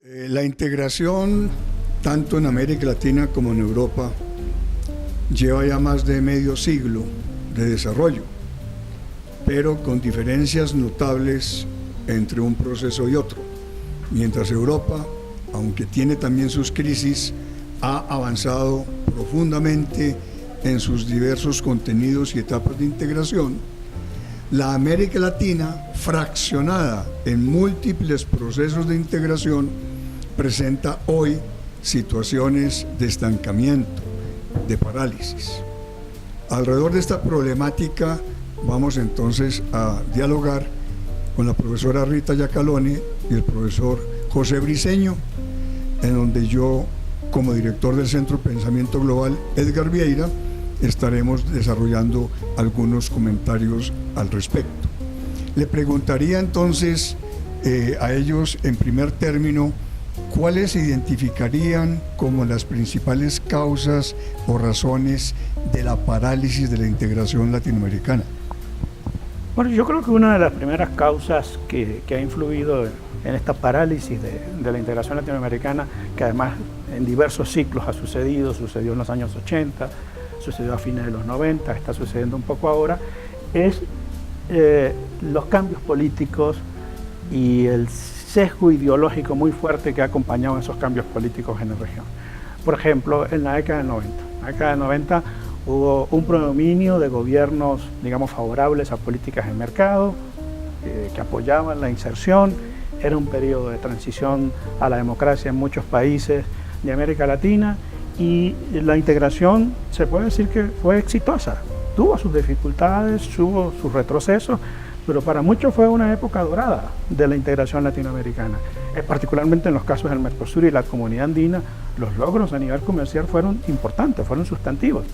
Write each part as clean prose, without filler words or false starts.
La integración, tanto en América Latina como en Europa, lleva ya más de medio siglo de desarrollo, pero con diferencias notables entre un proceso y otro. Mientras Europa, aunque tiene también sus crisis, ha avanzado profundamente en sus diversos contenidos y etapas de integración, la América Latina, fraccionada en múltiples procesos de integración, presenta hoy situaciones de estancamiento, de parálisis. Alrededor de esta problemática vamos entonces a dialogar con la profesora Rita Giacalone y el profesor José Briceño, en donde yo, como director del Centro Pensamiento Global Edgar Vieira, estaremos desarrollando algunos comentarios al respecto. Le preguntaría entonces a ellos, en primer término, ¿cuáles se identificarían como las principales causas o razones de la parálisis de la integración latinoamericana? Bueno, yo creo que una de las primeras causas que ha influido en esta parálisis de la integración latinoamericana, que además en diversos ciclos ha sucedió en los años 80, sucedió a fines de los 90, está sucediendo un poco ahora, es los cambios políticos y el sesgo ideológico muy fuerte que ha acompañado esos cambios políticos en la región. Por ejemplo, en la década del 90. En la década del 90 hubo un predominio de gobiernos, digamos, favorables a políticas de mercado, que apoyaban la inserción. Era un periodo de transición a la democracia en muchos países de América Latina y la integración se puede decir que fue exitosa. Tuvo sus dificultades, tuvo sus retrocesos, pero para muchos fue una época dorada de la integración latinoamericana. Particularmente en los casos del Mercosur y la Comunidad Andina, los logros a nivel comercial fueron importantes, fueron sustantivos.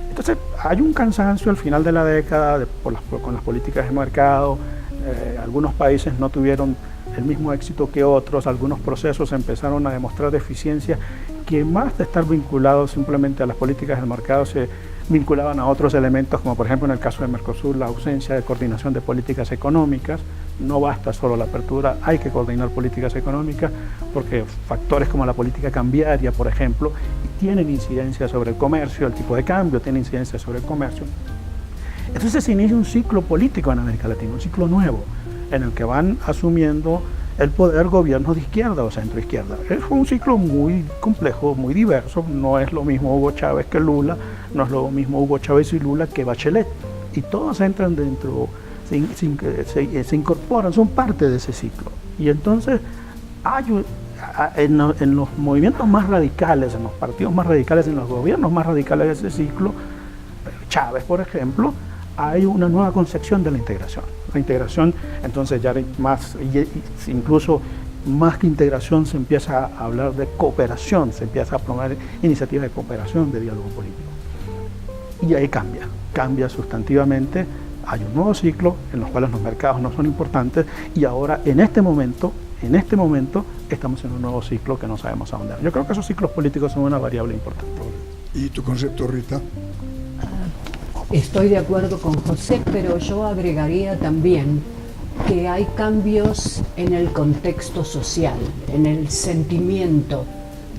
Entonces hay un cansancio al final de la década con las políticas de mercado. Algunos países no tuvieron el mismo éxito que otros, algunos procesos empezaron a demostrar deficiencias que, más de estar vinculados simplemente a las políticas del mercado, se vinculaban a otros elementos, como por ejemplo en el caso de Mercosur, la ausencia de coordinación de políticas económicas. No basta solo la apertura, hay que coordinar políticas económicas, porque factores como la política cambiaria, por ejemplo, tienen incidencia sobre el comercio, el tipo de cambio tiene incidencia sobre el comercio. Entonces se inicia un ciclo político en América Latina, un ciclo nuevo, en el que van asumiendo el poder gobiernos de izquierda o centro-izquierda. Es un ciclo muy complejo, muy diverso. No es lo mismo Hugo Chávez que Lula, no es lo mismo Hugo Chávez y Lula que Bachelet. Y todos entran dentro, se incorporan, son parte de ese ciclo. Y entonces hay en los movimientos más radicales, en los partidos más radicales, en los gobiernos más radicales de ese ciclo, Chávez, por ejemplo, hay una nueva concepción de la integración. La integración, entonces, ya más, incluso más que integración, se empieza a hablar de cooperación, se empieza a promover iniciativas de cooperación, de diálogo político. Y ahí cambia sustantivamente. Hay un nuevo ciclo en los cuales los mercados no son importantes, y ahora, en este momento, estamos en un nuevo ciclo que no sabemos a dónde va. Yo creo que esos ciclos políticos son una variable importante. ¿Y tu concepto, Rita? Estoy de acuerdo con José, pero yo agregaría también que hay cambios en el contexto social, en el sentimiento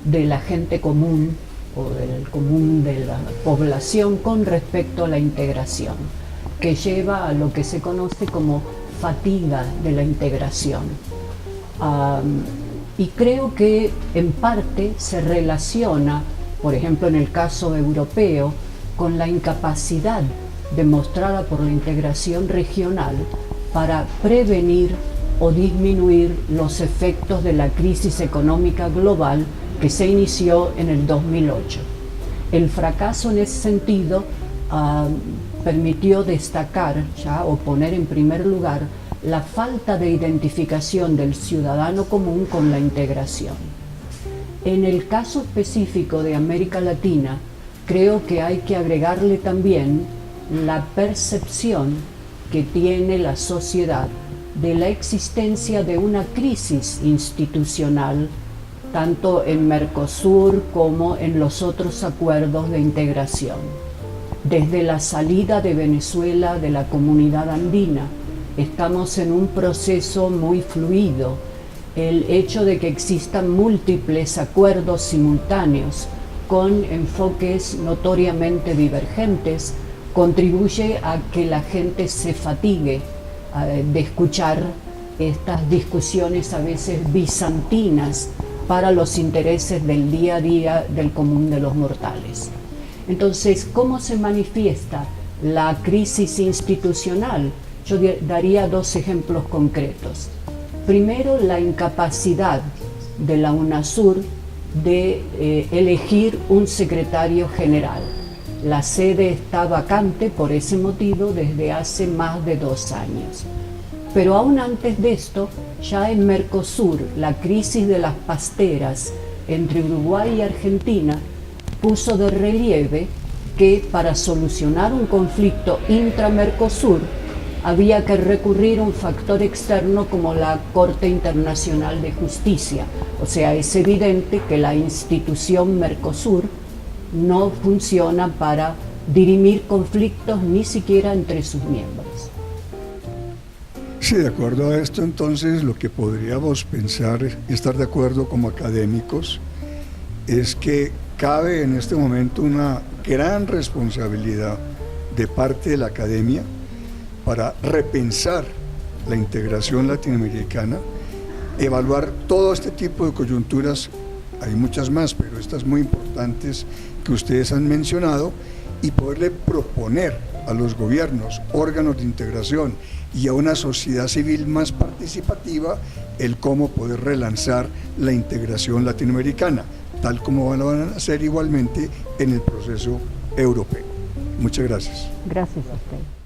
de la gente común o del común de la población con respecto a la integración, que lleva a lo que se conoce como fatiga de la integración. Y creo que en parte se relaciona, por ejemplo en el caso europeo, con la incapacidad demostrada por la integración regional para prevenir o disminuir los efectos de la crisis económica global que se inició en el 2008. El fracaso en ese sentido permitió destacar ya, o poner en primer lugar, la falta de identificación del ciudadano común con la integración. En el caso específico de América Latina, creo que hay que agregarle también la percepción que tiene la sociedad de la existencia de una crisis institucional, tanto en Mercosur como en los otros acuerdos de integración. Desde la salida de Venezuela de la Comunidad Andina, estamos en un proceso muy fluido el hecho de que existan múltiples acuerdos simultáneos con enfoques notoriamente divergentes contribuye a que la gente se fatigue de escuchar estas discusiones a veces bizantinas para los intereses del día a día del común de los mortales. Entonces, ¿cómo se manifiesta la crisis institucional? Yo daría dos ejemplos concretos. Primero, la incapacidad de la UNASUR de elegir un secretario general. La sede está vacante por ese motivo desde hace más de 2 años. Pero aún antes de esto, ya en Mercosur, la crisis de las pasteras entre Uruguay y Argentina puso de relieve que para solucionar un conflicto intra-Mercosur había que recurrir a un factor externo como la Corte Internacional de Justicia. O sea, es evidente que la institución Mercosur no funciona para dirimir conflictos ni siquiera entre sus miembros. Sí, de acuerdo a esto, entonces, lo que podríamos pensar y estar de acuerdo como académicos es que cabe en este momento una gran responsabilidad de parte de la academia para repensar la integración latinoamericana, evaluar todo este tipo de coyunturas, hay muchas más, pero estas muy importantes que ustedes han mencionado, y poderle proponer a los gobiernos, órganos de integración y a una sociedad civil más participativa el cómo poder relanzar la integración latinoamericana, tal como lo van a hacer igualmente en el proceso europeo. Muchas gracias. Gracias a usted.